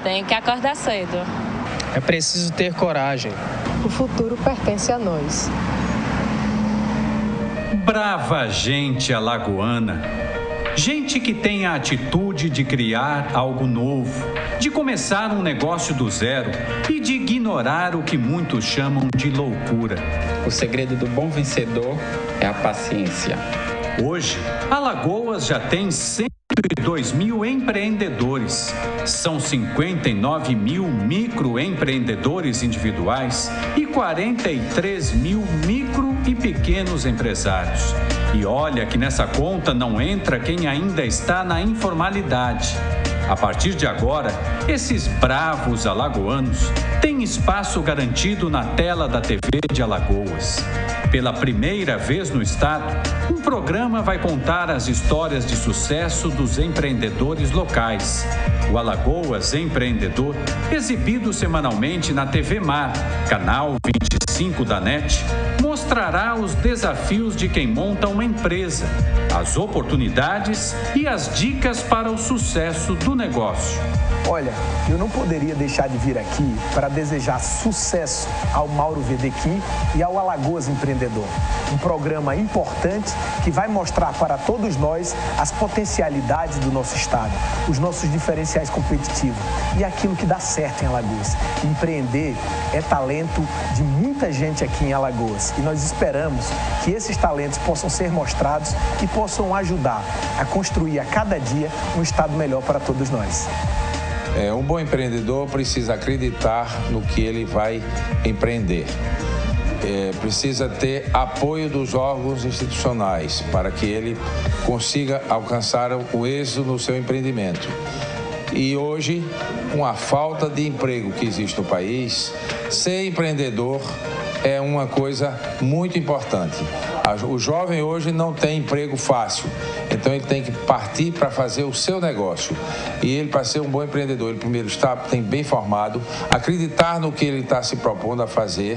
Tem que acordar cedo. É preciso ter coragem. O futuro pertence a nós. Brava gente alagoana. Gente que tem a atitude de criar algo novo, de começar um negócio do zero e de ignorar o que muitos chamam de loucura. O segredo do bom vencedor é a paciência. Hoje, Alagoas já tem 102 mil empreendedores. São 59 mil microempreendedores individuais e 43 mil micro e pequenos empresários. E olha que nessa conta não entra quem ainda está na informalidade. A partir de agora, esses bravos alagoanos têm espaço garantido na tela da TV de Alagoas. Pela primeira vez no estado, um programa vai contar as histórias de sucesso dos empreendedores locais. O Alagoas Empreendedor, exibido semanalmente na TV Mar, canal 25 da NET, mostrará os desafios de quem monta uma empresa, as oportunidades e as dicas para o sucesso do negócio. Olha, eu não poderia deixar de vir aqui para desejar sucesso ao Mauro Vedequim e ao Alagoas Empreendedor. Um programa importante que vai mostrar para todos nós as potencialidades do nosso estado, os nossos diferenciais competitivos e aquilo que dá certo em Alagoas. Empreender é talento de muita gente aqui em Alagoas e nós esperamos que esses talentos possam ser mostrados e possam ajudar a construir a cada dia um estado melhor para todos nós. Um bom empreendedor precisa acreditar no que ele vai empreender. Precisa ter apoio dos órgãos institucionais para que ele consiga alcançar o êxito no seu empreendimento. E hoje, com a falta de emprego que existe no país, ser empreendedor é uma coisa muito importante. O jovem hoje não tem emprego fácil, então ele tem que partir para fazer o seu negócio. E ele, para ser um bom empreendedor, ele primeiro tem bem formado, acreditar no que ele está se propondo a fazer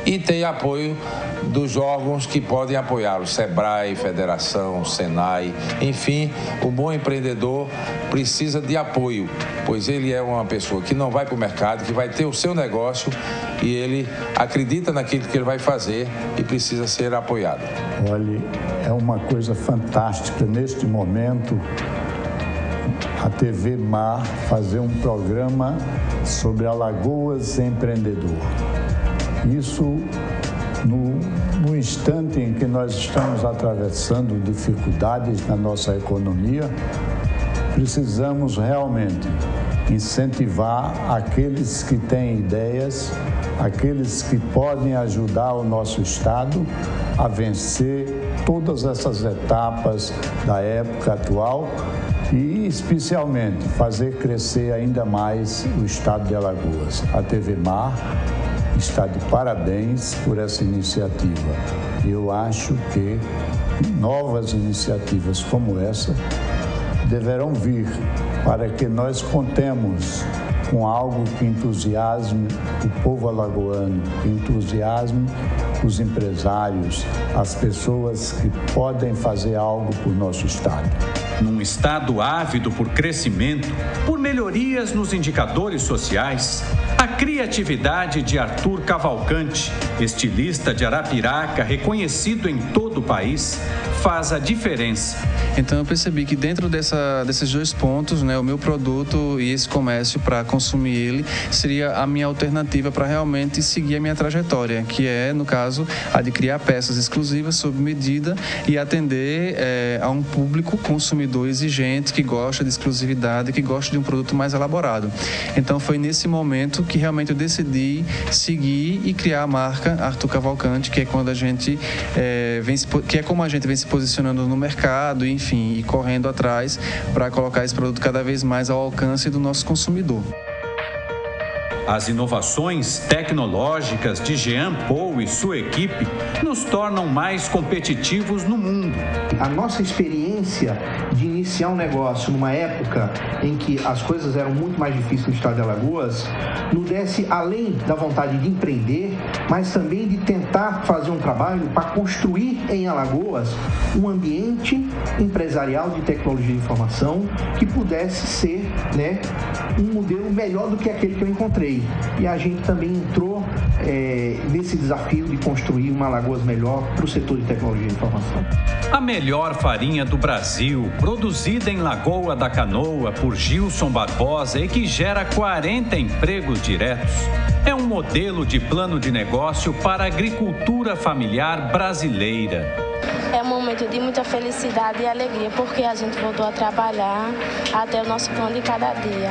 e ter apoio dos órgãos que podem apoiá-lo, SEBRAE, Federação, SENAI, enfim, o bom empreendedor precisa de apoio, pois ele é uma pessoa que não vai para o mercado, que vai ter o seu negócio e ele acredita naquilo que ele vai fazer e precisa ser apoiado. Olha, é uma coisa fantástica neste momento a TV Mar fazer um programa sobre Alagoas Empreendedor. Isso no instante em que nós estamos atravessando dificuldades na nossa economia, precisamos realmente incentivar aqueles que têm ideias, aqueles que podem ajudar o nosso estado a vencer todas essas etapas da época atual e, especialmente, fazer crescer ainda mais o estado de Alagoas. A TV Mar está de parabéns por essa iniciativa. Eu acho que novas iniciativas como essa deverão vir para que nós contemos com algo que entusiasme o povo alagoano, que entusiasme os empresários, as pessoas que podem fazer algo por nosso estado. Num estado ávido por crescimento, por melhorias nos indicadores sociais, a criatividade de Arthur Cavalcante, estilista de Arapiraca, reconhecido em todo o país, faz a diferença. Então eu percebi que dentro desses dois pontos, o meu produto e esse comércio para consumir ele seria a minha alternativa para realmente seguir a minha trajetória, que é, no caso, a de criar peças exclusivas sob medida e atender a um público consumidor exigente que gosta de exclusividade, que gosta de um produto mais elaborado. Então foi nesse momento que realmente eu decidi seguir e criar a marca Arthur Cavalcante, que é quando a gente como a gente vem se posicionando no mercado, enfim, e correndo atrás para colocar esse produto cada vez mais ao alcance do nosso consumidor. As inovações tecnológicas de Jean Paul e sua equipe nos tornam mais competitivos no mundo. A nossa experiência de iniciar um negócio numa época em que as coisas eram muito mais difíceis no estado de Alagoas, nos desse, além da vontade de empreender, mas também de tentar fazer um trabalho para construir em Alagoas um ambiente empresarial de tecnologia de informação que pudesse ser né, um modelo melhor do que aquele que eu encontrei. E a gente também entrou nesse desafio de construir uma Alagoas melhor para o setor de tecnologia e informação. A melhor farinha do Brasil, produzida em Lagoa da Canoa por Gilson Barbosa e que gera 40 empregos diretos, é um modelo de plano de negócio para a agricultura familiar brasileira. É um momento de muita felicidade e alegria, porque a gente voltou a trabalhar até o nosso pão de cada dia.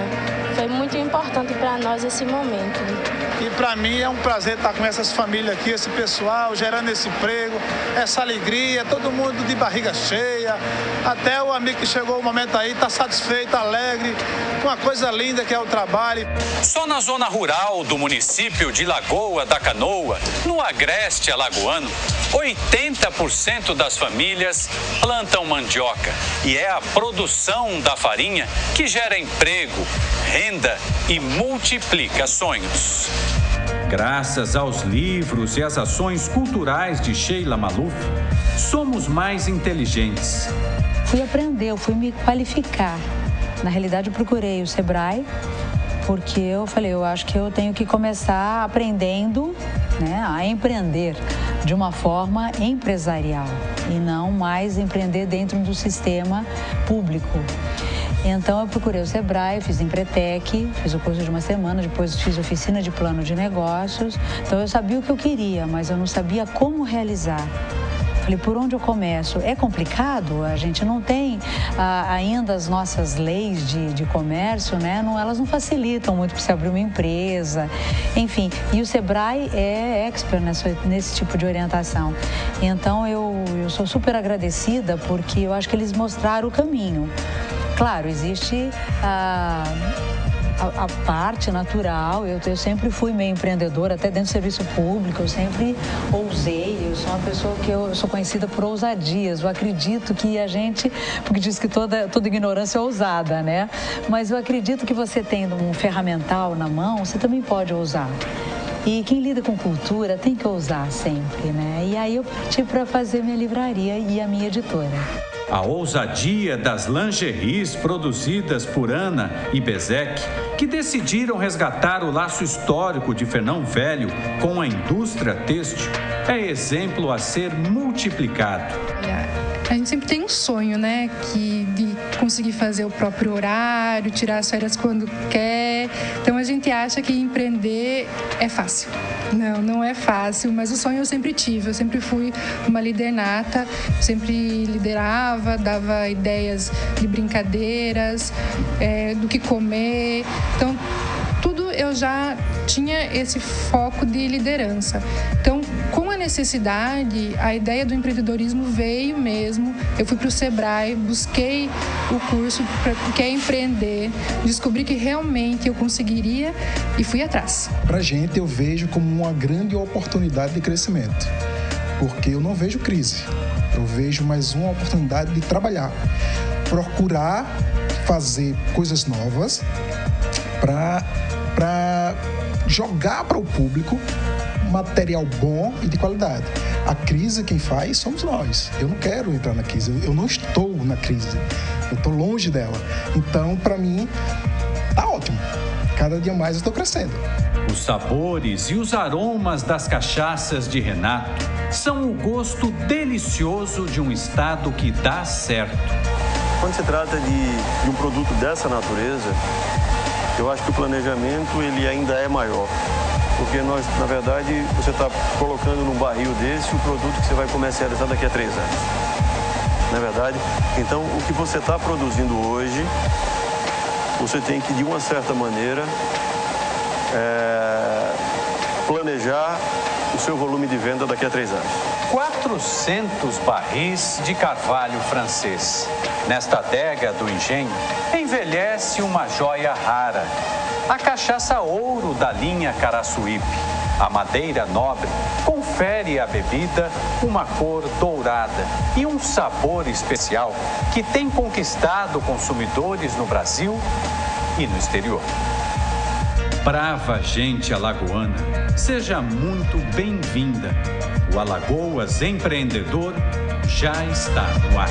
Foi muito importante para nós esse momento. E para mim é um prazer estar com essas famílias aqui, esse pessoal, gerando esse emprego, essa alegria, todo mundo de barriga cheia. Até o amigo que chegou o momento aí está satisfeito, alegre, com uma coisa linda que é o trabalho. Só na zona rural do município de Lagoa da Canoa, no agreste alagoano, 80% das famílias plantam mandioca. E é a produção da farinha que gera emprego, renda e multiplica sonhos. Graças aos livros e às ações culturais de Sheila Maluf, somos mais inteligentes. Fui aprender, eu fui me qualificar. Na realidade, eu procurei o Sebrae, porque eu falei, eu acho que eu tenho que começar aprendendo, né, a empreender de uma forma empresarial e não mais empreender dentro do sistema público. Então, eu procurei o Sebrae, fiz Empretec, fiz o curso de uma semana, depois fiz oficina de plano de negócios. Então, eu sabia o que eu queria, mas eu não sabia como realizar. Falei, por onde eu começo? É complicado, a gente não tem ainda as nossas leis de comércio, né? Elas não facilitam muito para você abrir uma empresa, enfim. E o Sebrae é expert nesse tipo de orientação. Então, eu sou super agradecida porque eu acho que eles mostraram o caminho. Claro, existe a parte natural, eu sempre fui meio empreendedora, até dentro do serviço público, eu sempre ousei, eu sou uma pessoa que eu sou conhecida por ousadias, eu acredito que a gente, porque diz que toda ignorância é ousada, né? Mas eu acredito que você tendo um ferramental na mão, você também pode ousar. E quem lida com cultura tem que ousar sempre, né? E aí eu parti para fazer minha livraria e a minha editora. A ousadia das lingeries produzidas por Ana e Bezek, que decidiram resgatar o laço histórico de Fernão Velho com a indústria têxtil, é exemplo a ser multiplicado. A gente sempre tem um sonho, né, de conseguir fazer o próprio horário, tirar as férias quando quer. Então a gente acha que empreender é fácil. Não é fácil, mas o sonho eu sempre tive. Eu sempre fui uma líder nata, sempre liderava, dava ideias de brincadeiras, do que comer. Então, tudo eu já tinha esse foco de liderança. Então, com a necessidade, a ideia do empreendedorismo veio mesmo. Eu fui para o Sebrae, busquei o curso que é empreender, descobri que realmente eu conseguiria e fui atrás. Para a gente, eu vejo como uma grande oportunidade de crescimento, porque eu não vejo crise, eu vejo mais uma oportunidade de trabalhar, procurar fazer coisas novas para jogar para o público material bom e de qualidade. A crise quem faz somos nós. Eu não quero entrar na crise, eu não estou na crise, eu estou longe dela. Então, para mim, tá ótimo. Cada dia mais eu estou crescendo. Os sabores e os aromas das cachaças de Renato são o gosto delicioso de um estado que dá certo. Quando se trata de um produto dessa natureza, eu acho que o planejamento ele ainda é maior. Porque na verdade, você está colocando num barril desse o produto que você vai comercializar daqui a 3 anos. Não é verdade? Então, o que você está produzindo hoje, você tem que, de uma certa maneira, planejar o seu volume de venda daqui a 3 anos. 400 barris de carvalho francês. Nesta adega do engenho, envelhece uma joia rara. A cachaça ouro da linha Caraçuípe. A madeira nobre confere à bebida uma cor dourada e um sabor especial que tem conquistado consumidores no Brasil e no exterior. Brava gente alagoana, seja muito bem-vinda. O Alagoas Empreendedor já está no ar.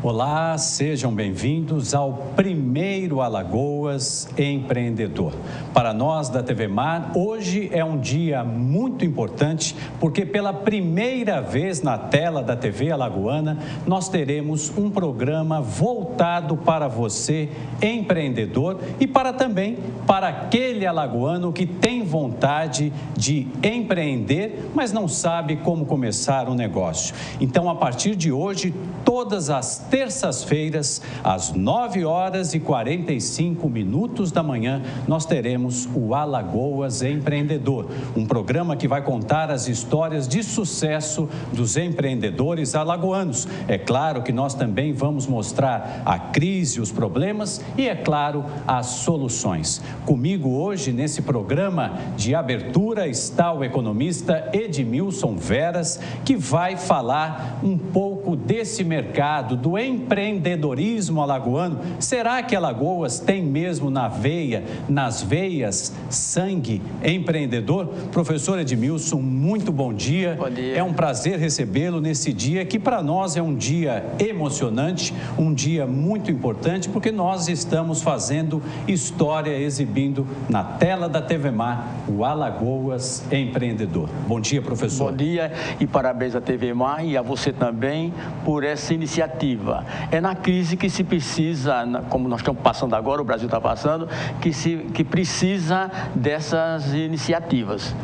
Olá, sejam bem-vindos ao primeiro Alagoas Empreendedor. Para nós da TV Mar, hoje é um dia muito importante porque pela primeira vez na tela da TV alagoana, nós teremos um programa voltado para você, empreendedor, e também para aquele alagoano que tem vontade de empreender, mas não sabe como começar um negócio. Então, a partir de hoje, todas as terças-feiras, às 9h45 da manhã, nós teremos o Alagoas Empreendedor, um programa que vai contar as histórias de sucesso dos empreendedores alagoanos. É claro que nós também vamos mostrar a crise, os problemas e, é claro, as soluções. Comigo hoje, nesse programa de abertura, está o economista Edmilson Veras, que vai falar um pouco desse mercado, do empreendedorismo alagoano. Será que Alagoas tem mesmo nas veias, sangue empreendedor? Professor Edmilson, muito bom dia. Bom dia. É um prazer recebê-lo nesse dia que para nós é um dia emocionante, um dia muito importante, porque nós estamos fazendo história, exibindo na tela da TV Mar o Alagoas Empreendedor. Bom dia, professor. Bom dia e parabéns à TV Mar e a você também por essa iniciativa. É na crise que se precisa, como nós estamos passando agora, o Brasil está passando, que precisa dessas iniciativas.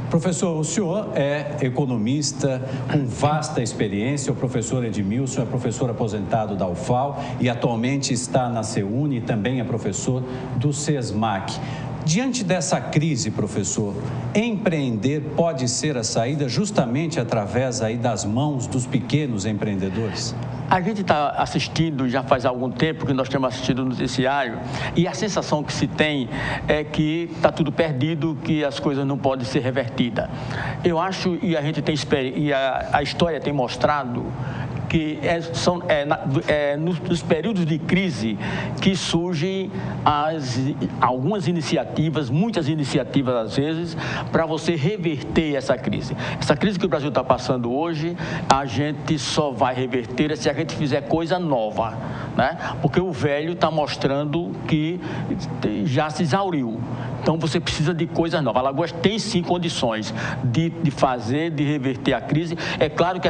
Professor, o senhor é economista com vasta experiência, o professor Edmilson é professor aposentado da UFAL e atualmente está na CEUNI e também é professor do SESMAC. Diante dessa crise, professor, empreender pode ser a saída justamente através aí das mãos dos pequenos empreendedores? A gente está assistindo, já faz algum tempo que nós temos assistido o noticiário, e a sensação que se tem é que está tudo perdido, que as coisas não podem ser revertidas. Eu acho, e a gente tem a história tem mostrado, que nos períodos de crise que surgem algumas iniciativas, muitas iniciativas às vezes, para você reverter essa crise. Essa crise que o Brasil está passando hoje, a gente só vai reverter se a gente fizer coisa nova, né? Porque o velho está mostrando que já se exauriu. Então, você precisa de coisas novas. Alagoas tem, sim, condições de reverter a crise. É claro que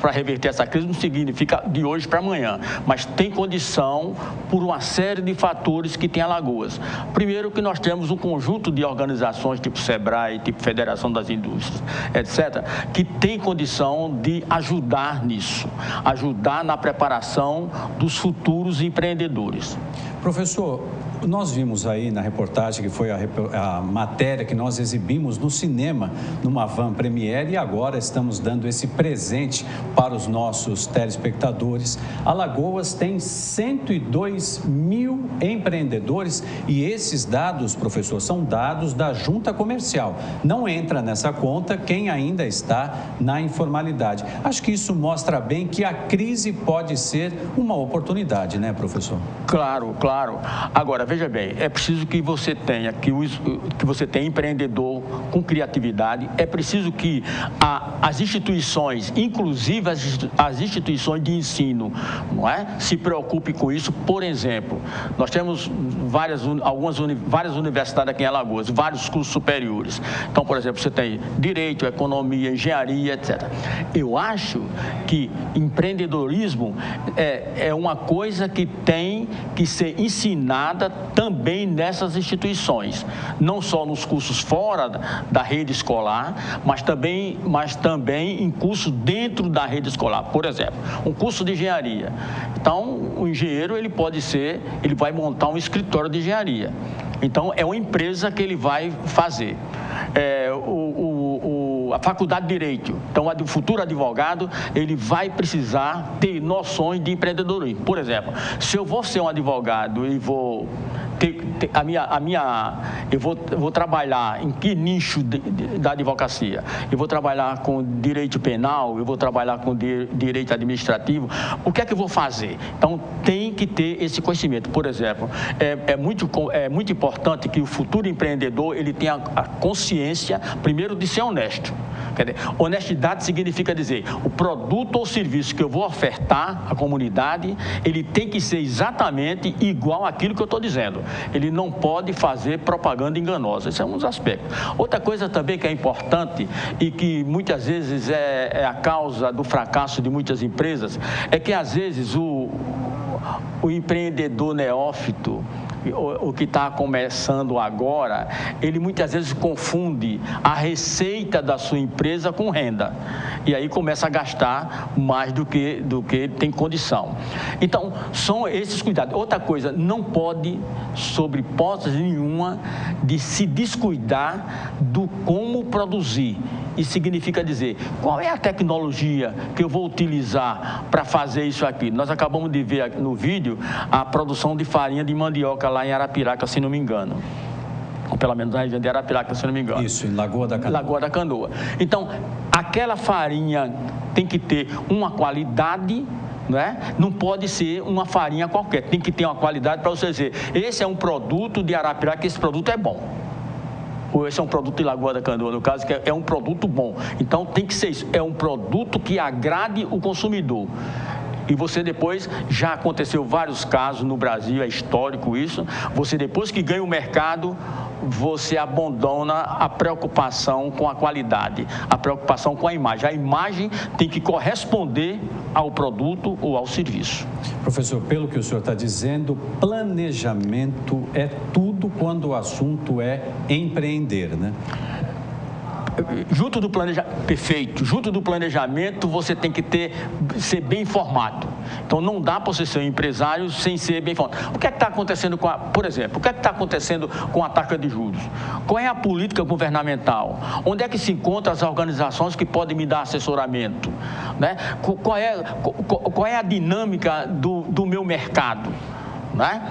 para reverter essa crise não significa de hoje para amanhã, mas tem condição por uma série de fatores que tem Alagoas. Primeiro, que nós temos um conjunto de organizações tipo SEBRAE, tipo Federação das Indústrias, etc., que tem condição de ajudar nisso, ajudar na preparação dos futuros empreendedores. Professor, nós vimos aí na reportagem que foi a matéria que nós exibimos no cinema, numa van premiere, e agora estamos dando esse presente para os nossos telespectadores. Alagoas tem 102 mil empreendedores e esses dados, professor, são dados da Junta Comercial. Não entra nessa conta quem ainda está na informalidade. Acho que isso mostra bem que a crise pode ser uma oportunidade, né, professor? Claro, claro. Agora, veja bem, é preciso que você tenha, que você tenha empreendedor com criatividade, é preciso que as instituições, inclusive as instituições de ensino, não é? Se preocupem com isso. Por exemplo, nós temos várias universidades aqui em Alagoas, vários cursos superiores. Então, por exemplo, você tem Direito, Economia, Engenharia, etc. Eu acho que empreendedorismo é uma coisa que tem que ser ensinada também nessas instituições, não só nos cursos fora da rede escolar, mas também em cursos dentro da rede escolar. Por exemplo, um curso de engenharia. Então, o engenheiro ele vai montar um escritório de engenharia. Então, é uma empresa que ele vai fazer. A faculdade de Direito, então o futuro advogado, ele vai precisar ter noções de empreendedorismo. Por exemplo, se eu vou ser um advogado e vou a minha eu vou trabalhar em que nicho da advocacia? Eu vou trabalhar com direito penal, eu vou trabalhar com direito administrativo, o que é que eu vou fazer? Então, tem que ter esse conhecimento. Por exemplo, é muito importante que o futuro empreendedor ele tenha a consciência, primeiro, de ser honesto. Quer dizer, honestidade significa dizer, o produto ou serviço que eu vou ofertar à comunidade, ele tem que ser exatamente igual àquilo que eu estou dizendo. Ele não pode fazer propaganda enganosa. Esse é um dos aspectos. Outra coisa também que é importante e que muitas vezes é a causa do fracasso de muitas empresas, é que às vezes o empreendedor neófito, o que está começando agora, ele muitas vezes confunde a receita da sua empresa com renda. E aí começa a gastar mais do que tem condição. Então, são esses cuidados. Outra coisa, não pode, sob hipótese nenhuma, de se descuidar do como produzir. Isso significa dizer, qual é a tecnologia que eu vou utilizar para fazer isso aqui? Nós acabamos de ver no vídeo a produção de farinha de mandioca lá em Arapiraca, se não me engano. Ou pelo menos na região de Arapiraca, se não me engano. Isso, em Lagoa da Canoa. Lagoa da Canoa. Então, aquela farinha tem que ter uma qualidade, não pode ser uma farinha qualquer. Tem que ter uma qualidade para você dizer, esse é um produto de Arapiraca, esse produto é bom. Ou esse é um produto de Lagoa da Canoa, no caso, que é um produto bom. Então, tem que ser isso. É um produto que agrade o consumidor. E você depois, já aconteceu vários casos no Brasil, é histórico isso, você depois que ganha o mercado, você abandona a preocupação com a qualidade, a preocupação com a imagem. A imagem tem que corresponder ao produto ou ao serviço. Professor, pelo que o senhor está dizendo, planejamento é tudo quando o assunto é empreender, né? Junto do planejamento, perfeito, junto do planejamento você tem que ser bem informado. Então não dá para você ser um empresário sem ser bem informado. O que é que está acontecendo por exemplo, o que é que está acontecendo com a taxa de juros? Qual é a política governamental? Onde é que se encontram as organizações que podem me dar assessoramento? Né? Qual é a dinâmica do meu mercado? Né?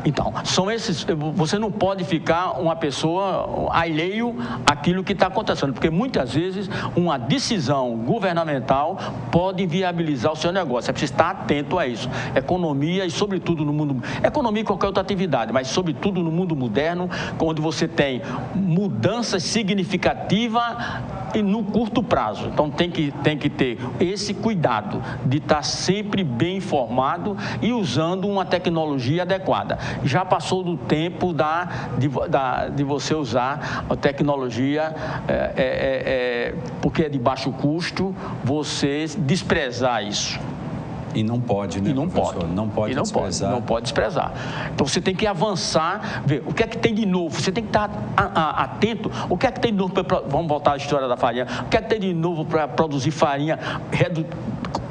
Então, são esses. Você não pode ficar uma pessoa alheio àquilo que está acontecendo, porque muitas vezes uma decisão governamental pode inviabilizar o seu negócio. É preciso estar atento a isso. Economia e, sobretudo, no mundo. Economia e qualquer outra atividade, mas, sobretudo, no mundo moderno, onde você tem mudanças significativas e no curto prazo. Então, tem que ter esse cuidado de estar sempre bem informado e usando uma tecnologia adequada. Já passou do tempo de você usar a tecnologia porque é de baixo custo, você desprezar isso. E não pode, né, professor? Não pode desprezar. Não pode desprezar. Então, você tem que avançar, ver o que é que tem de novo. Você tem que estar atento. O que é que tem de novo vamos voltar à história da farinha. O que é que tem de novo para produzir farinha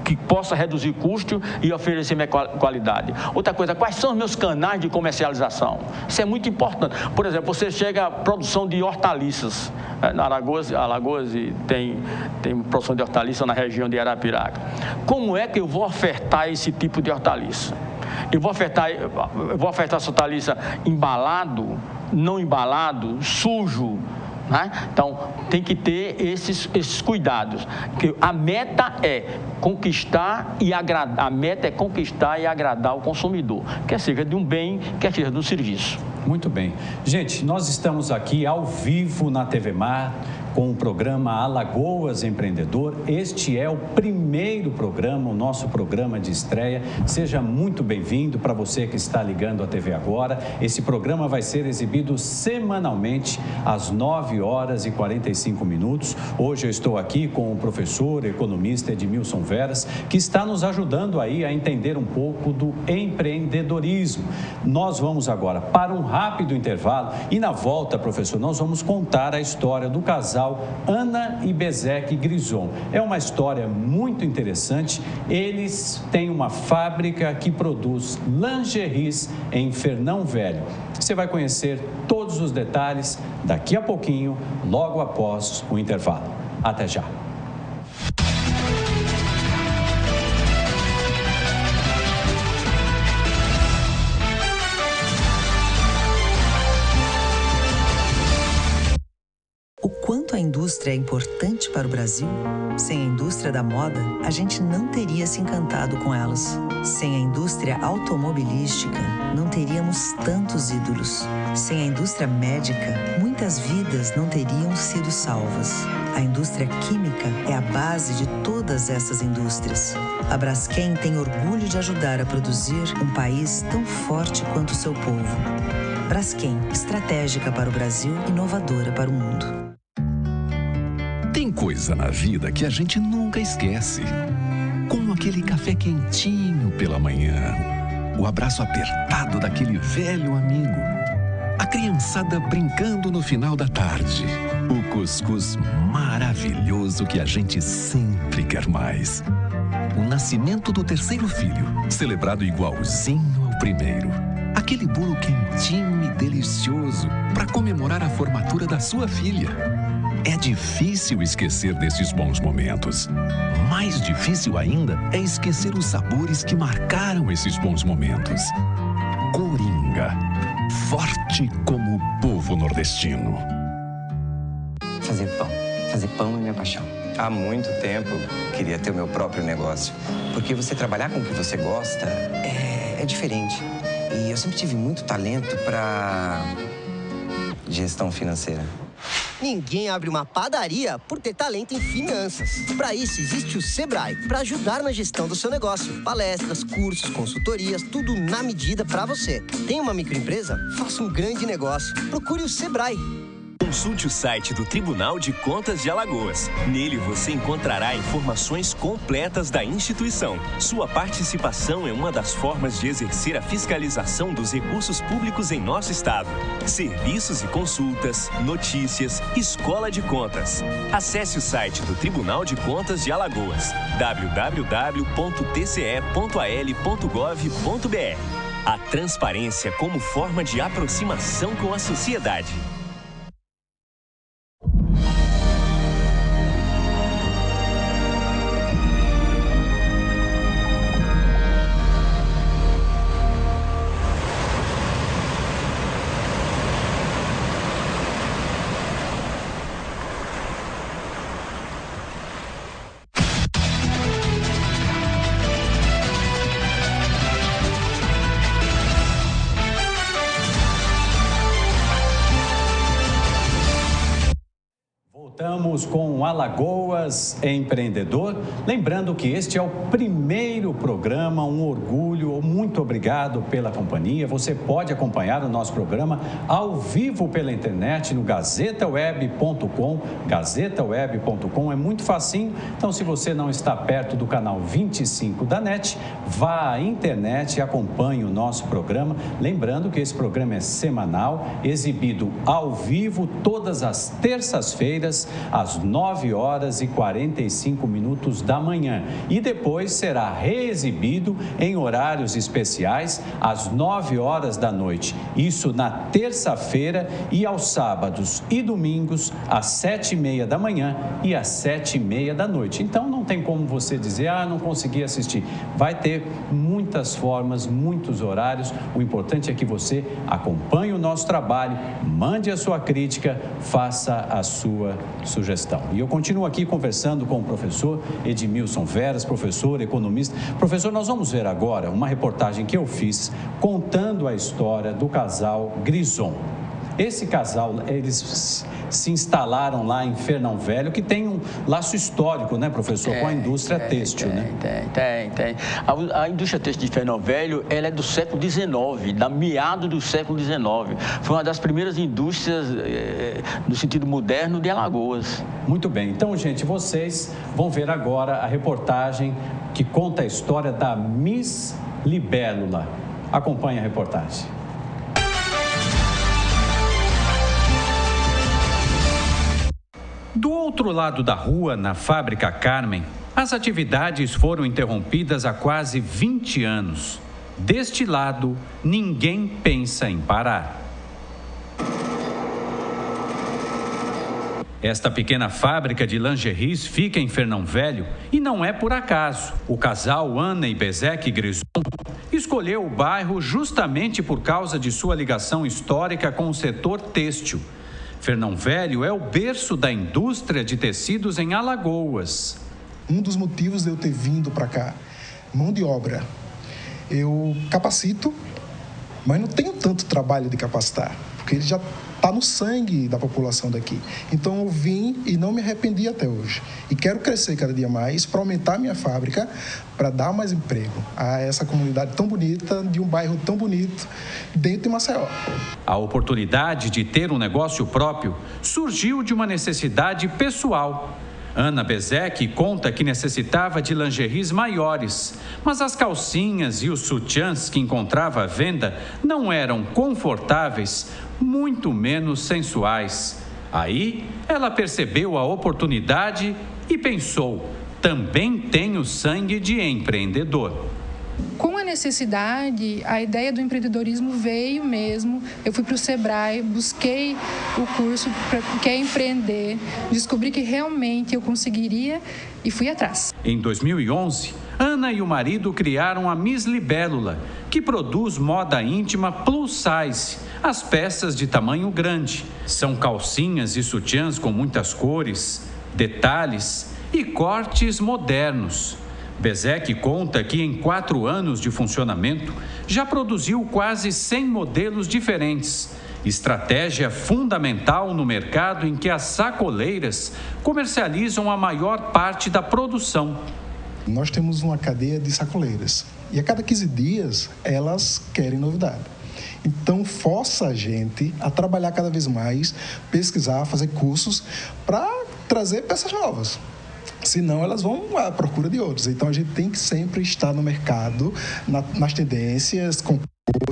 que possa reduzir custo e oferecer minha qualidade? Outra coisa, quais são os meus canais de comercialização? Isso é muito importante. Por exemplo, você chega à produção de hortaliças. Na Alagoas tem produção de hortaliças na região de Arapiraca. Como é que eu vou ofertar esse tipo de hortaliça? Eu vou ofertar essa hortaliça embalado, não embalado, sujo, né? Então, tem que ter esses cuidados. A meta é conquistar e agradar. A meta é conquistar e agradar o consumidor, quer seja de um bem, quer seja de um serviço. Muito bem. Gente, nós estamos aqui ao vivo na TV Mar com o programa Alagoas Empreendedor. Este é o primeiro programa, o nosso programa de estreia. Seja muito bem-vindo para você que está ligando a TV agora. Esse programa vai ser exibido semanalmente às 9h45. Hoje eu estou aqui com o professor economista Edmilson Veras, que está nos ajudando aí a entender um pouco do empreendedorismo. Nós vamos agora para um rápido intervalo e na volta, professor, nós vamos contar a história do casal Ana e Bezek Grison. É uma história muito interessante. Eles têm uma fábrica que produz lingeries em Fernão Velho. Você vai conhecer todos os detalhes daqui a pouquinho, logo após o intervalo. Até já. quanto a indústria é importante para o Brasil? Sem a indústria da moda, a gente não teria se encantado com elas. Sem a indústria automobilística, não teríamos tantos ídolos. Sem a indústria médica, muitas vidas não teriam sido salvas. A indústria química é a base de todas essas indústrias. A Braskem tem orgulho de ajudar a produzir um país tão forte quanto o seu povo. Braskem, estratégica para o Brasil, inovadora para o mundo. Tem coisa na vida que a gente nunca esquece. Como aquele café quentinho pela manhã, o abraço apertado daquele velho amigo, a criançada brincando no final da tarde, o cuscuz maravilhoso que a gente sempre quer mais. O nascimento do terceiro filho, celebrado igualzinho ao primeiro. Aquele bolo quentinho e delicioso para comemorar a formatura da sua filha. É difícil esquecer desses bons momentos. Mais difícil ainda é esquecer os sabores que marcaram esses bons momentos. Coringa, forte como o povo nordestino. Fazer pão é minha paixão. Há muito tempo queria ter o meu próprio negócio. Porque você trabalhar com o que você gosta é diferente. E eu sempre tive muito talento para gestão financeira. Ninguém abre uma padaria por ter talento em finanças. Para isso, existe o Sebrae, para ajudar na gestão do seu negócio. Palestras, cursos, consultorias, tudo na medida para você. Tem uma microempresa? Faça um grande negócio. Procure o Sebrae. Consulte o site do Tribunal de Contas de Alagoas. Nele você encontrará informações completas da instituição. Sua participação é uma das formas de exercer a fiscalização dos recursos públicos em nosso estado. Serviços e consultas, notícias, escola de contas. Acesse o site do Tribunal de Contas de Alagoas, www.tce.al.gov.br. A transparência como forma de aproximação com a sociedade. Voltamos com Alagoas Empreendedor. Lembrando que este é o primeiro programa, um orgulho. Muito obrigado pela companhia. Você pode acompanhar o nosso programa ao vivo pela internet no gazetaweb.com. Gazetaweb.com é muito facinho. Então, se você não está perto do canal 25 da NET, vá à internet e acompanhe o nosso programa. Lembrando que esse programa é semanal, exibido ao vivo todas as terças-feiras, às 9h45 da manhã. E depois será reexibido em horários especiais às 9h da noite. Isso na terça-feira e aos sábados e domingos às 7h30 da manhã e às 7h30 da noite. Então não tem como você dizer, não consegui assistir. Vai ter muitas formas, muitos horários. O importante é que você acompanhe o nosso trabalho, mande a sua crítica, faça a sua sugestão. E eu continuo aqui conversando com o professor Edmilson Veras, professor, economista. Professor, nós vamos ver agora uma reportagem que eu fiz contando a história do casal Grison. Esse casal, eles se instalaram lá em Fernão Velho, que tem um laço histórico, né, professor, com a indústria têxtil, né? Tem. A indústria têxtil de Fernão Velho, ela é do século XIX, da meado do século XIX. Foi uma das primeiras indústrias, no sentido moderno, de Alagoas. Muito bem. Então, gente, vocês vão ver agora a reportagem que conta a história da Miss Libélula. Acompanhe a reportagem. Do outro lado da rua, na fábrica Carmen, as atividades foram interrompidas há quase 20 anos. Deste lado, ninguém pensa em parar. Esta pequena fábrica de lingeries fica em Fernão Velho e não é por acaso. O casal Ana e Bezek Grison escolheu o bairro justamente por causa de sua ligação histórica com o setor têxtil. Fernão Velho é o berço da indústria de tecidos em Alagoas. Um dos motivos de eu ter vindo para cá, mão de obra. Eu capacito, mas não tenho tanto trabalho de capacitar, porque ele já está no sangue da população daqui. Então eu vim e não me arrependi até hoje. E quero crescer cada dia mais para aumentar a minha fábrica, para dar mais emprego a essa comunidade tão bonita, de um bairro tão bonito, dentro de Maceió. A oportunidade de ter um negócio próprio surgiu de uma necessidade pessoal. Ana Bezek conta que necessitava de lingeries maiores, mas as calcinhas e os sutiãs que encontrava à venda não eram confortáveis, muito menos sensuais. Aí, ela percebeu a oportunidade e pensou, também tenho sangue de empreendedor. Com a necessidade, a ideia do empreendedorismo veio mesmo. Eu fui para o Sebrae, busquei o curso que é empreender, descobri que realmente eu conseguiria e fui atrás. Em 2011, Ana e o marido criaram a Miss Libélula, que produz moda íntima plus size, as peças de tamanho grande. São calcinhas e sutiãs com muitas cores, detalhes e cortes modernos. Bezek conta que em 4 anos de funcionamento já produziu quase 100 modelos diferentes. Estratégia fundamental no mercado em que as sacoleiras comercializam a maior parte da produção. Nós temos uma cadeia de sacoleiras e a cada 15 dias elas querem novidade. Então força a gente a trabalhar cada vez mais, pesquisar, fazer cursos para trazer peças novas. Senão elas vão à procura de outros. Então a gente tem que sempre estar no mercado, nas tendências, com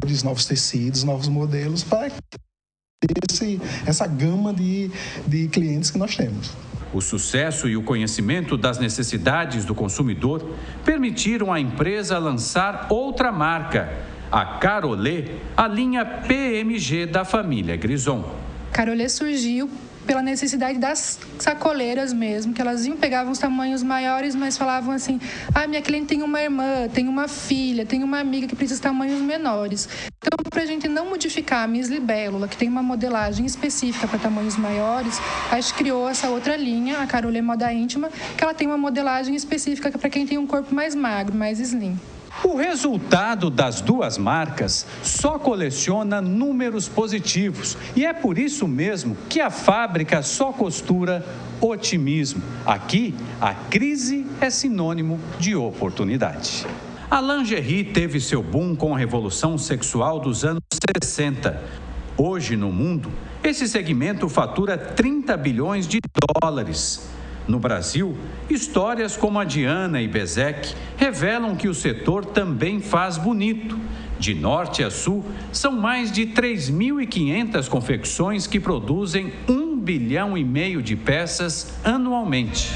cores, novos tecidos, novos modelos, para ter essa gama de clientes que nós temos. O sucesso e o conhecimento das necessidades do consumidor permitiram à empresa lançar outra marca, a Carolê, a linha PMG da família Grison. Carolê surgiu pela necessidade das sacoleiras mesmo, que elas pegavam os tamanhos maiores, mas falavam assim, minha cliente tem uma irmã, tem uma filha, tem uma amiga que precisa de tamanhos menores. Então, para a gente não modificar a Miss Libélula, que tem uma modelagem específica para tamanhos maiores, a gente criou essa outra linha, a Carolê Moda Íntima, que ela tem uma modelagem específica para quem tem um corpo mais magro, mais slim. O resultado das duas marcas só coleciona números positivos e é por isso mesmo que a fábrica só costura otimismo. Aqui, a crise é sinônimo de oportunidade. A lingerie teve seu boom com a revolução sexual dos anos 60. Hoje, no mundo, esse segmento fatura 30 bilhões de dólares. No Brasil, histórias como a de Ana e Bezek revelam que o setor também faz bonito. De norte a sul, são mais de 3.500 confecções que produzem 1,5 bilhão de peças anualmente.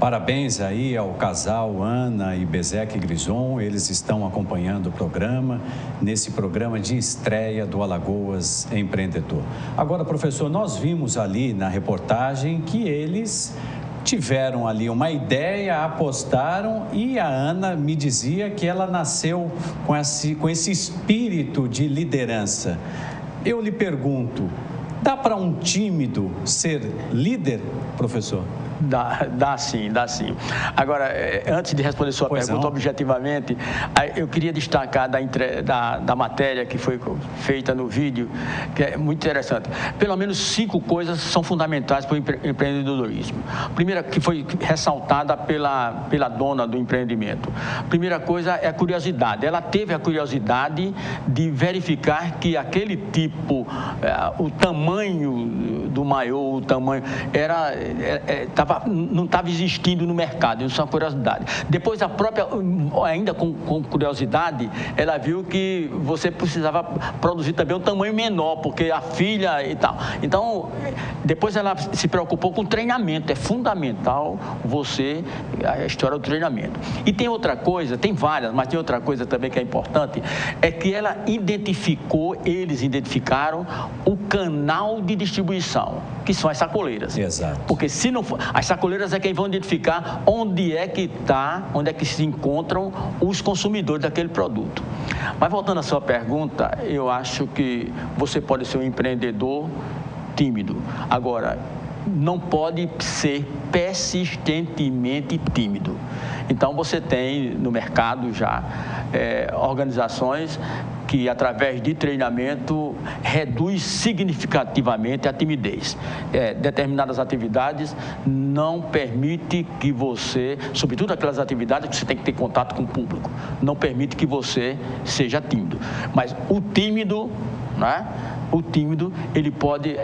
Parabéns aí ao casal Ana e Bezek Grison, eles estão acompanhando o programa, nesse programa de estreia do Alagoas Empreendedor. Agora, professor, nós vimos ali na reportagem que eles tiveram ali uma ideia, apostaram e a Ana me dizia que ela nasceu com esse espírito de liderança. Eu lhe pergunto, dá para um tímido ser líder, professor? Dá sim. Agora, antes de responder sua pergunta objetivamente, eu queria destacar da matéria que foi feita no vídeo, que é muito interessante. Pelo menos 5 coisas são fundamentais para o empreendedorismo. Primeira, que foi ressaltada pela dona do empreendimento. Primeira coisa é a curiosidade. Ela teve a curiosidade de verificar que aquele tipo, o tamanho do maiô, o tamanho, estava não estava existindo no mercado, isso é uma curiosidade. Depois a própria, ainda com curiosidade, ela viu que você precisava produzir também um tamanho menor, porque a filha e tal. Então, depois ela se preocupou com treinamento, é fundamental a história do treinamento. E tem outra coisa, tem várias, mas tem outra coisa também que é importante, é que eles identificaram o canal de distribuição, que são as sacoleiras. Exato. Porque se não for, as sacoleiras é quem vão identificar onde é que se encontram os consumidores daquele produto. Mas voltando à sua pergunta, eu acho que você pode ser um empreendedor tímido. Agora, não pode ser persistentemente tímido. Então, você tem no mercado já organizações que, através de treinamento, reduz significativamente a timidez. Determinadas atividades não permite que você, sobretudo aquelas atividades que você tem que ter contato com o público, não permite que você seja tímido. Mas o tímido, né?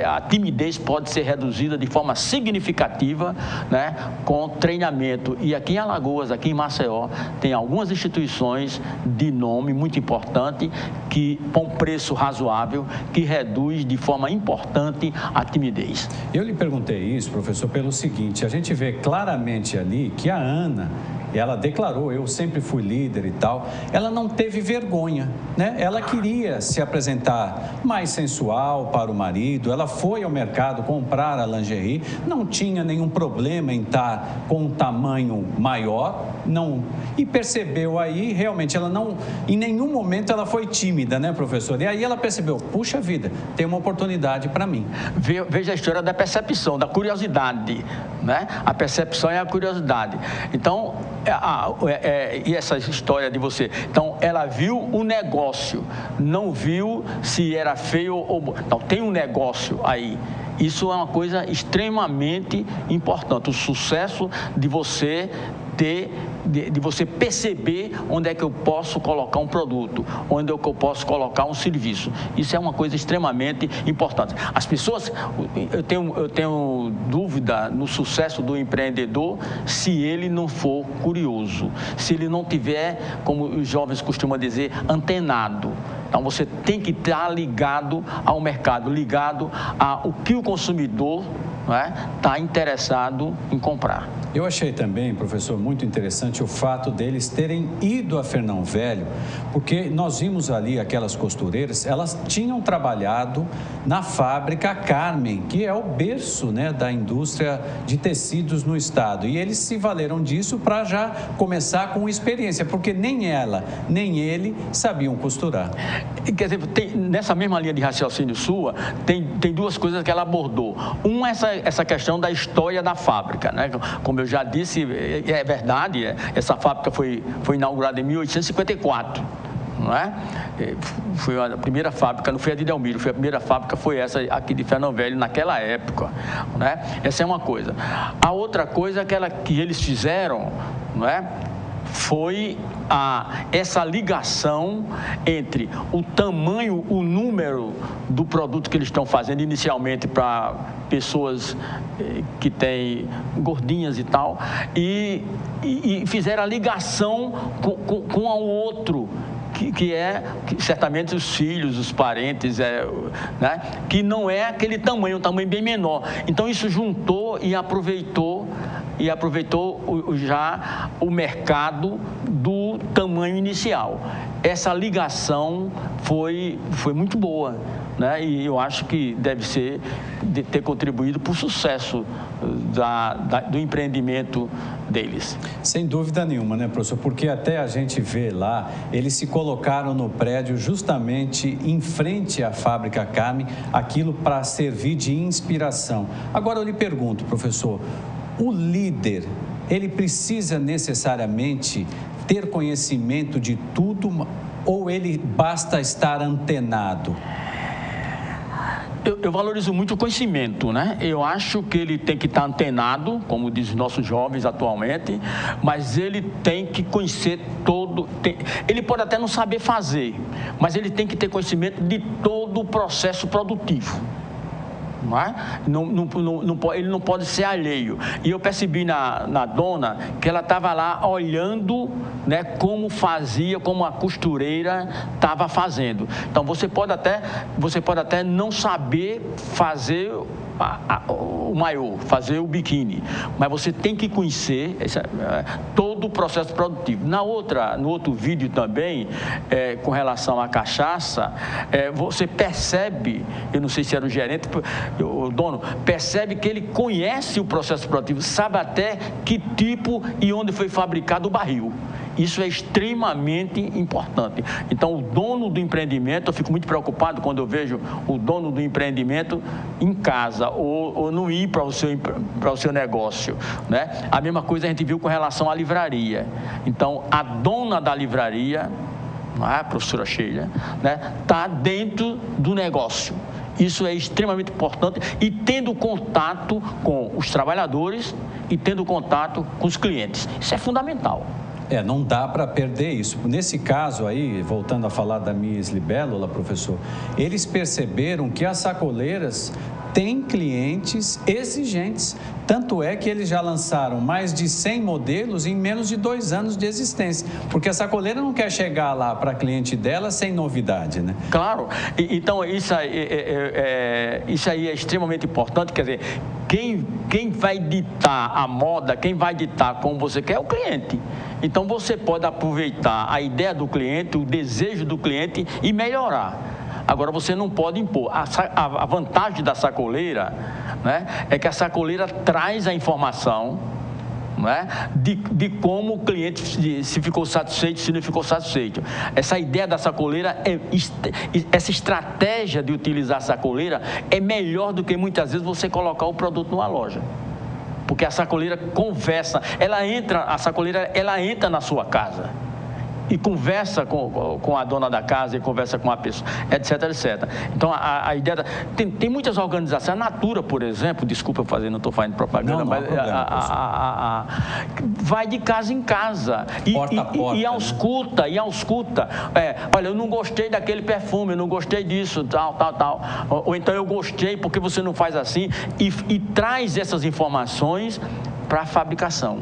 A timidez pode ser reduzida de forma significativa, né, com treinamento. E aqui em Alagoas, aqui em Maceió, tem algumas instituições de nome muito importante, que com preço razoável, que reduz de forma importante a timidez. Eu lhe perguntei isso, professor, pelo seguinte: a gente vê claramente ali que a Ana, ela declarou, eu sempre fui líder e tal, ela não teve vergonha, né? Ela queria se apresentar mais sensual para o marido, ela foi ao mercado comprar a lingerie, não tinha nenhum problema em estar com um tamanho maior, e percebeu aí, realmente, ela não, em nenhum momento ela foi tímida, né, professor? E aí ela percebeu, puxa vida, tem uma oportunidade para mim. Veja a história da percepção, da curiosidade, né? A percepção é a curiosidade. Então, e essa história de você, então ela viu o negócio, não viu se era feio ou bom. Então tem um negócio aí. Isso é uma coisa extremamente importante, o sucesso de você de você perceber onde é que eu posso colocar um produto, onde é que eu posso colocar um serviço. Isso é uma coisa extremamente importante. As pessoas, eu tenho dúvida no sucesso do empreendedor se ele não for curioso, se ele não tiver, como os jovens costumam dizer, antenado. Então, você tem que estar ligado ao mercado, ligado ao que o consumidor está interessado em comprar. Eu achei também, professor, muito interessante o fato deles terem ido a Fernão Velho, porque nós vimos ali aquelas costureiras, elas tinham trabalhado na fábrica Carmen, que é o berço, né, da indústria de tecidos no estado, e eles se valeram disso para já começar com experiência, porque nem ela, nem ele sabiam costurar. Quer dizer, nessa mesma linha de raciocínio sua, tem duas coisas que ela abordou. Uma é essa questão da história da fábrica, né? Como eu já disse, é verdade, essa fábrica foi inaugurada em 1854, não é? Foi a primeira fábrica, não foi a de Delmiro, a primeira fábrica foi essa aqui de Fernão Velho naquela época, né? Essa é uma coisa. A outra coisa que eles fizeram, não é? Foi essa ligação entre o tamanho, o número do produto que eles estão fazendo inicialmente para pessoas que têm gordinhas e tal, e fizeram a ligação com o outro, que certamente os filhos, os parentes, né? Que não é aquele tamanho, um tamanho bem menor. Então isso juntou e aproveitou já o mercado do tamanho inicial. Essa ligação foi muito boa, né? E eu acho que deve ter contribuído para o sucesso do empreendimento deles. Sem dúvida nenhuma, né, professor? Porque até a gente vê lá, eles se colocaram no prédio justamente em frente à fábrica Carmen, aquilo para servir de inspiração. Agora eu lhe pergunto, professor, o líder, ele precisa necessariamente ter conhecimento de tudo ou ele basta estar antenado? Eu valorizo muito o conhecimento, né? Eu acho que ele tem que estar antenado, como dizem os nossos jovens atualmente, mas ele tem que conhecer ele pode até não saber fazer, mas ele tem que ter conhecimento de todo o processo produtivo. Não é? Ele não pode ser alheio. E eu percebi na dona que ela estava lá olhando, né, como fazia, como a costureira estava fazendo. Então você pode até não saber fazer o maiô, fazer o biquíni, mas você tem que conhecer todo o processo produtivo. No outro vídeo também, com relação à cachaça, você percebe, eu não sei se era o gerente, o dono, percebe que ele conhece o processo produtivo, sabe até que tipo e onde foi fabricado o barril. Isso é extremamente importante. Então, o dono do empreendimento, eu fico muito preocupado quando eu vejo o dono do empreendimento em casa ou não ir para o seu negócio, né? A mesma coisa a gente viu com relação à livraria. Então, a dona da livraria, a professora Sheila, né, está dentro do negócio. Isso é extremamente importante e tendo contato com os trabalhadores e tendo contato com os clientes. Isso é fundamental. Não dá para perder isso. Nesse caso aí, voltando a falar da Miss Libélula, professor, eles perceberam que as sacoleiras têm clientes exigentes. Tanto é que eles já lançaram mais de 100 modelos em menos de 2 anos de existência. Porque a sacoleira não quer chegar lá para cliente dela sem novidade, né? Claro. Então, isso aí é extremamente importante. Quer dizer, quem vai ditar a moda, quem vai ditar como você quer é o cliente. Então, você pode aproveitar a ideia do cliente, o desejo do cliente e melhorar. Agora, você não pode impor. A vantagem da sacoleira, né, é que a sacoleira traz a informação, né, de como o cliente, se ficou satisfeito, se não ficou satisfeito. Essa ideia da sacoleira, essa estratégia de utilizar a sacoleira é melhor do que muitas vezes você colocar o produto numa loja. Porque a sacoleira conversa, a sacoleira entra na sua casa e conversa com a dona da casa e conversa com a pessoa, etc, etc. Então, a ideia... Tem muitas organizações, a Natura, por exemplo, desculpa eu fazer, não estou fazendo propaganda, mas vai de casa em casa porta a porta, e ausculta, olha, eu não gostei daquele perfume, eu não gostei disso, tal. Ou então eu gostei porque você não faz assim e traz essas informações para a fabricação.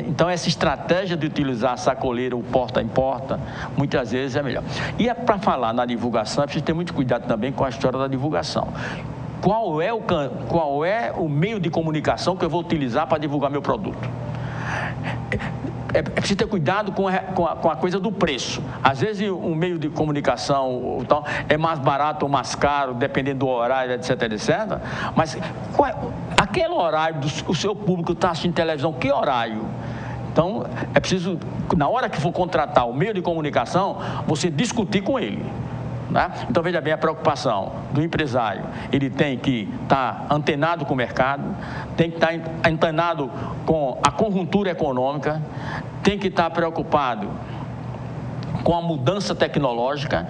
Então, essa estratégia de utilizar a sacoleira, o porta em porta, muitas vezes é melhor. E para falar na divulgação, é preciso ter muito cuidado também com a história da divulgação. Qual é o meio de comunicação que eu vou utilizar para divulgar meu produto? É preciso ter cuidado com a coisa do preço. Às vezes, um meio de comunicação é mais barato ou mais caro, dependendo do horário, etc, etc. Mas aquele horário, o seu público está assistindo televisão, que horário? Então, é preciso, na hora que for contratar o meio de comunicação, você discutir com ele. Né? Então, veja bem a preocupação do empresário. Ele tem que estar antenado com o mercado, tem que estar antenado com a conjuntura econômica, tem que estar preocupado com a mudança tecnológica,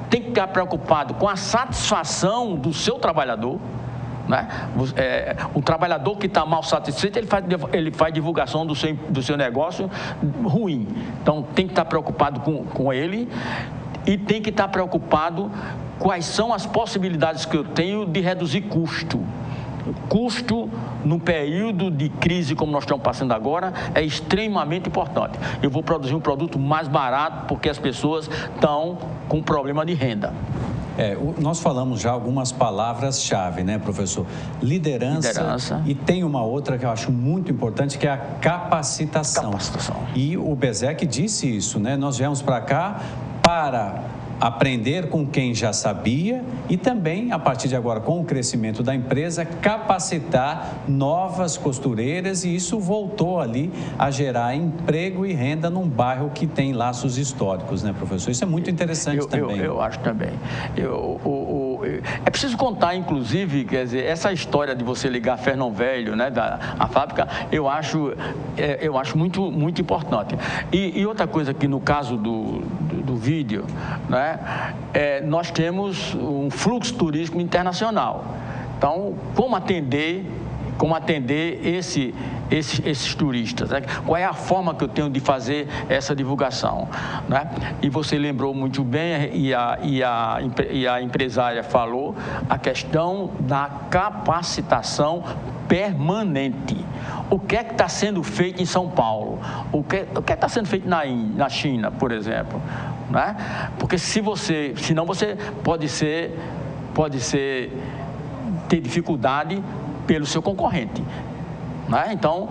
tem que estar preocupado com a satisfação do seu trabalhador. Né? O trabalhador que está mal satisfeito, ele faz divulgação do seu negócio ruim. Então, tem que estar preocupado com ele. E tem que estar preocupado quais são as possibilidades que eu tenho de reduzir custo. Custo, no período de crise como nós estamos passando agora, é extremamente importante. Eu vou produzir um produto mais barato porque as pessoas estão com problema de renda. Nós falamos já algumas palavras-chave, né, professor? Liderança. E tem uma outra que eu acho muito importante, que é a capacitação. E o Bezek disse isso, né? Nós viemos para cá para aprender com quem já sabia e também, a partir de agora, com o crescimento da empresa, capacitar novas costureiras, e isso voltou ali a gerar emprego e renda num bairro que tem laços históricos, né, professor? Isso é muito interessante também. Eu acho também. É preciso contar, inclusive, quer dizer, essa história de você ligar Fernão Velho, né, a fábrica, eu acho muito, muito importante. E outra coisa que, no caso do vídeo, né, nós temos um fluxo turístico internacional. Então, como atender esses turistas, né? Qual é a forma que eu tenho de fazer essa divulgação, né? E você lembrou muito bem, e a empresária falou, a questão da capacitação permanente. O que é que está sendo feito em São Paulo? O que é que está sendo feito na China, por exemplo? Né? Porque senão você pode ter dificuldade pelo seu concorrente. Né? Então,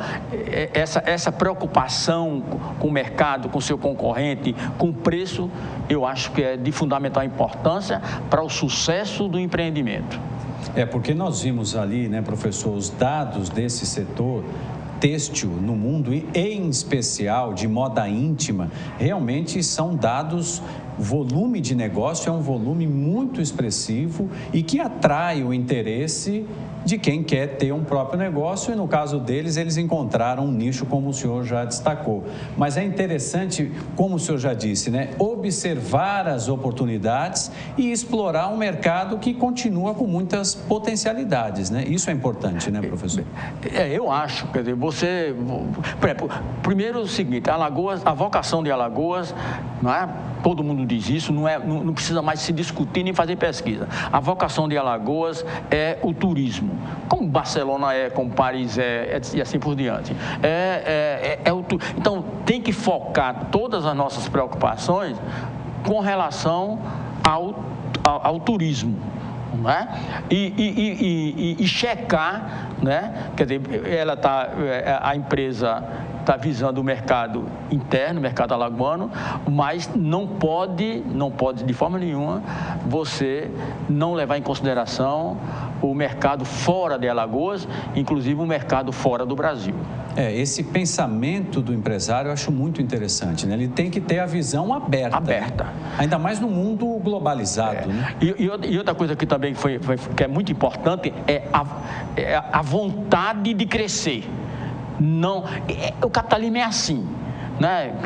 essa preocupação com o mercado, com o seu concorrente, com o preço, eu acho que é de fundamental importância para o sucesso do empreendimento. Porque nós vimos ali, né, professor, os dados desse setor têxtil no mundo e, em especial, de moda íntima, realmente são dados, volume de negócio é um volume muito expressivo e que atrai o interesse de quem quer ter um próprio negócio e, no caso deles, eles encontraram um nicho, como o senhor já destacou. Mas é interessante, como o senhor já disse, né, observar as oportunidades e explorar um mercado que continua com muitas potencialidades, né? Isso é importante, né, professor? Eu acho, quer dizer, primeiro é o seguinte, Alagoas, a vocação de Alagoas, não é? Todo mundo diz isso, não precisa mais se discutir nem fazer pesquisa. A vocação de Alagoas é o turismo, como Barcelona é, como Paris é, e assim por diante. Então, tem que focar todas as nossas preocupações com relação ao turismo. Né? E checar, né? Quer dizer, a empresa está visando o mercado interno, o mercado alagoano, mas não pode de forma nenhuma você não levar em consideração o mercado fora de Alagoas, inclusive o mercado fora do Brasil. Esse pensamento do empresário eu acho muito interessante, né? Ele tem que ter a visão aberta. Né? Ainda mais no mundo globalizado. Né? E outra coisa que também que é muito importante é a vontade de crescer. O capitalismo é assim. Né?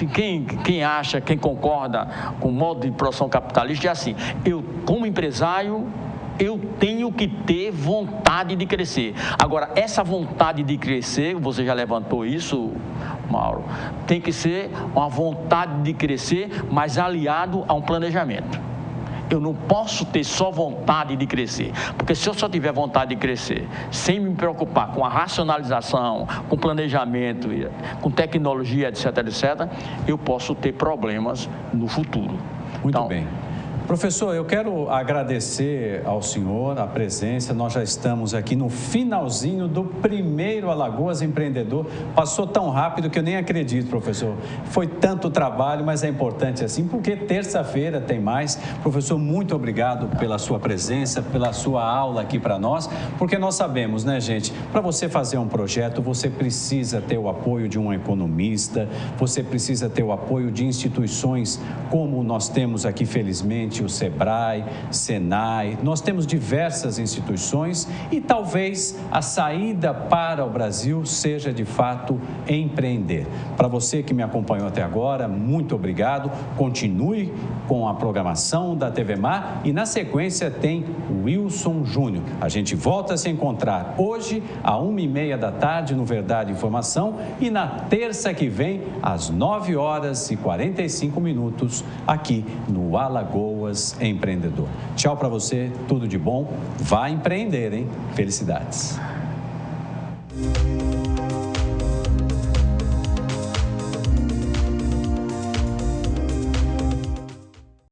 Quem acha, quem concorda com o modo de produção capitalista é assim. Eu, como empresário, eu tenho que ter vontade de crescer. Agora, essa vontade de crescer, você já levantou isso, Mauro, tem que ser uma vontade de crescer, mas aliado a um planejamento. Eu não posso ter só vontade de crescer, porque se eu só tiver vontade de crescer, sem me preocupar com a racionalização, com planejamento, com tecnologia, etc., eu posso ter problemas no futuro. Muito bem. Professor, eu quero agradecer ao senhor a presença. Nós já estamos aqui no finalzinho do primeiro Alagoas Empreendedor. Passou tão rápido que eu nem acredito, professor. Foi tanto trabalho, mas é importante assim, porque terça-feira tem mais. Professor, muito obrigado pela sua presença, pela sua aula aqui para nós, porque nós sabemos, né, gente, para você fazer um projeto, você precisa ter o apoio de um economista, você precisa ter o apoio de instituições como nós temos aqui, felizmente, o SEBRAE, SENAI, nós temos diversas instituições e talvez a saída para o Brasil seja de fato empreender. Para você que me acompanhou até agora, muito obrigado, continue com a programação da TV Mar e na sequência tem Wilson Júnior. A gente volta a se encontrar hoje às 13h30 no Verdade e Informação e na terça que vem às 9h45 aqui no Alagoas Empreendedor. Tchau para você, tudo de bom. Vá empreender, hein? Felicidades.